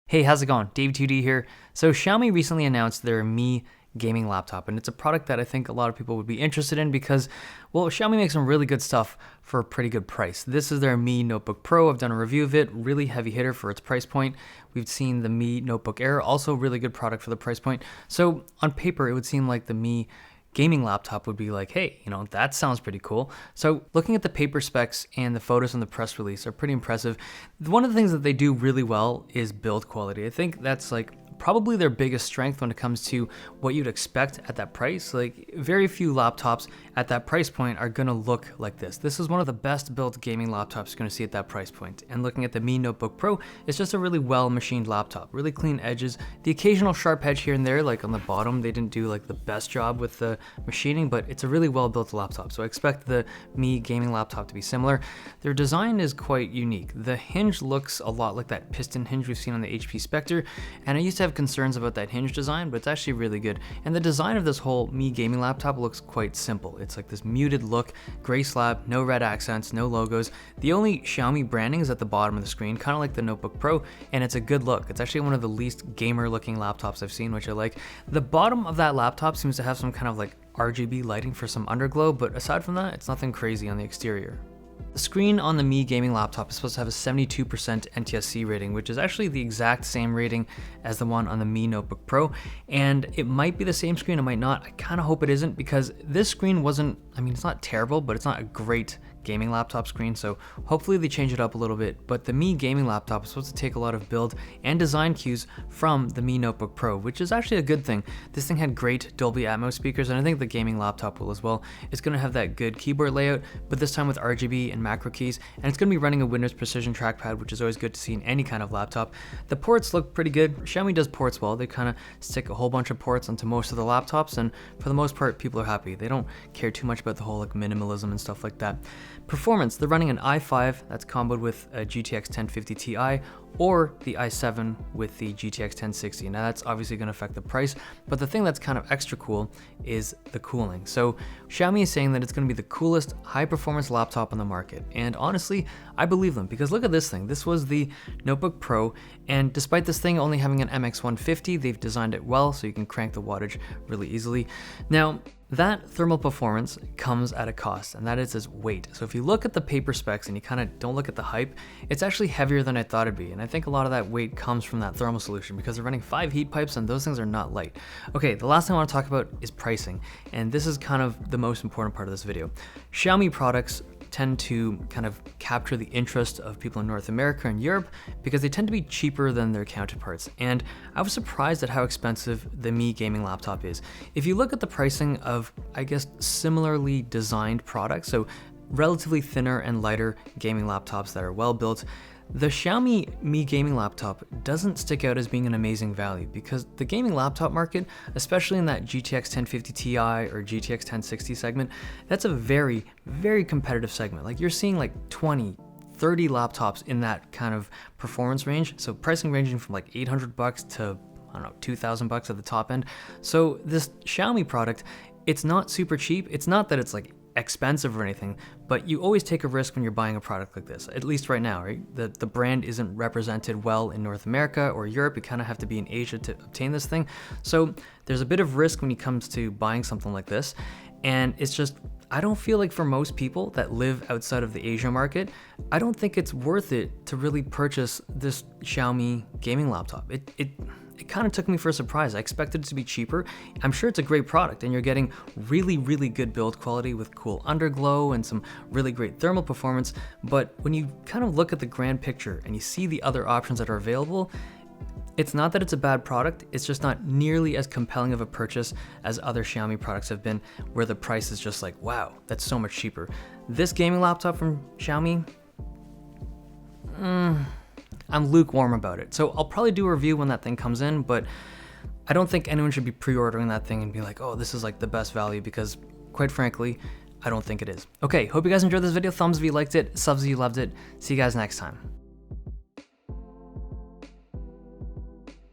Hey, how's it going? Dave2D here. So Xiaomi recently announced their Mi Gaming Laptop, and it's a product that I think a lot of people would be interested in because, well, Xiaomi makes some really good stuff for a pretty good price. This is their Mi Notebook Pro. I've done a review of it, really heavy hitter for its price point. We've seen the Mi Notebook Air, also really good product for the price point. So on paper, it would seem like the Mi gaming laptop would be like, hey, that sounds pretty cool. So looking at the paper specs and the photos in the press release are pretty impressive. One of the things that they do really well is build quality. I think that's like probably their biggest strength when it comes to what you'd expect at that price. Like very few laptops at that price point are gonna look like this. This is one of the best built gaming laptops you're gonna see at that price point. And looking at the Mi Notebook Pro, it's just a really well machined laptop, really clean edges, the occasional sharp edge here and there, like on the bottom, they didn't do like the best job with the machining, but it's a really well built laptop. So I expect the Mi gaming laptop to be similar. Their design is quite unique. The hinge looks a lot like that piston hinge we've seen on the HP Spectre, and I used to have concerns about that hinge design, but it's actually really good. And the design of this whole Mi gaming laptop looks quite simple. It's like this muted look, gray slab, no red accents, no logos. The only Xiaomi branding is at the bottom of the screen, kind of like the Notebook Pro, and it's a good look. It's actually one of the least gamer looking laptops I've seen, which I like. The bottom of that laptop seems to have some kind of like RGB lighting for some underglow, but aside from that, it's nothing crazy on the exterior. The screen on the Mi gaming laptop is supposed to have a 72% NTSC rating, which is actually the exact same rating as the one on the Mi Notebook Pro. And it might be the same screen, it might not. I kind of hope it isn't, because this screen wasn't, it's not terrible, but it's not a great gaming laptop screen, so hopefully they change it up a little bit. But the Mi gaming laptop is supposed to take a lot of build and design cues from the Mi Notebook Pro, which is actually a good thing. This thing had great Dolby Atmos speakers, and I think the gaming laptop will as well. It's going to have that good keyboard layout, but this time with RGB and macro keys, and it's going to be running a Windows Precision trackpad, which is always good to see in any kind of laptop. The ports look pretty good. Xiaomi does ports well. They kind of stick a whole bunch of ports onto most of the laptops, and for the most part, people are happy. They don't care too much about the whole like minimalism and stuff like that. Performance, they're running an i5 that's comboed with a GTX 1050 Ti or the i7 with the GTX 1060. Now that's obviously going to affect the price, but the thing that's kind of extra cool is the cooling. So Xiaomi is saying that it's going to be the coolest high performance laptop on the market. And honestly, I believe them, because look at this thing. This was the Notebook Pro, and despite this thing only having an MX150, they've designed it well so you can crank the wattage really easily. Now, that thermal performance comes at a cost, and that is its weight. So if you look at the paper specs and you kind of don't look at the hype, it's actually heavier than I thought it'd be. And I think a lot of that weight comes from that thermal solution, because they're running 5 heat pipes and those things are not light. Okay, the last thing I want to talk about is pricing. And this is kind of the most important part of this video. Xiaomi products tend to kind of capture the interest of people in North America and Europe because they tend to be cheaper than their counterparts. And I was surprised at how expensive the Mi gaming laptop is. If you look at the pricing of, I guess, similarly designed products, so relatively thinner and lighter gaming laptops that are well built, the Xiaomi Mi gaming laptop doesn't stick out as being an amazing value, because the gaming laptop market, especially in that GTX 1050 Ti or GTX 1060 segment, that's a very, very competitive segment. Like you're seeing like 20, 30 laptops in that kind of performance range. So pricing ranging from like $800 to, I don't know, $2,000 at the top end. So this Xiaomi product, it's not super cheap. It's not that it's like expensive or anything, but you always take a risk when you're buying a product like this, at least right now, right? The brand isn't represented well in North America or Europe. You kind of have to be in Asia to obtain this thing. So there's a bit of risk when it comes to buying something like this. And it's just, I don't feel like for most people that live outside of the Asia market, I don't think it's worth it to really purchase this Xiaomi gaming laptop. It kind of took me for a surprise. I expected it to be cheaper. I'm sure it's a great product and you're getting really, really good build quality with cool underglow and some really great thermal performance. But when you kind of look at the grand picture and you see the other options that are available, it's not that it's a bad product, it's just not nearly as compelling of a purchase as other Xiaomi products have been, where the price is just like, wow, that's so much cheaper. This gaming laptop from Xiaomi, I'm lukewarm about it. So I'll probably do a review when that thing comes in, but I don't think anyone should be pre-ordering that thing and be like, oh, this is like the best value, because quite frankly, I don't think it is. Okay, hope you guys enjoyed this video. Thumbs if you liked it, subs if you loved it. See you guys next time.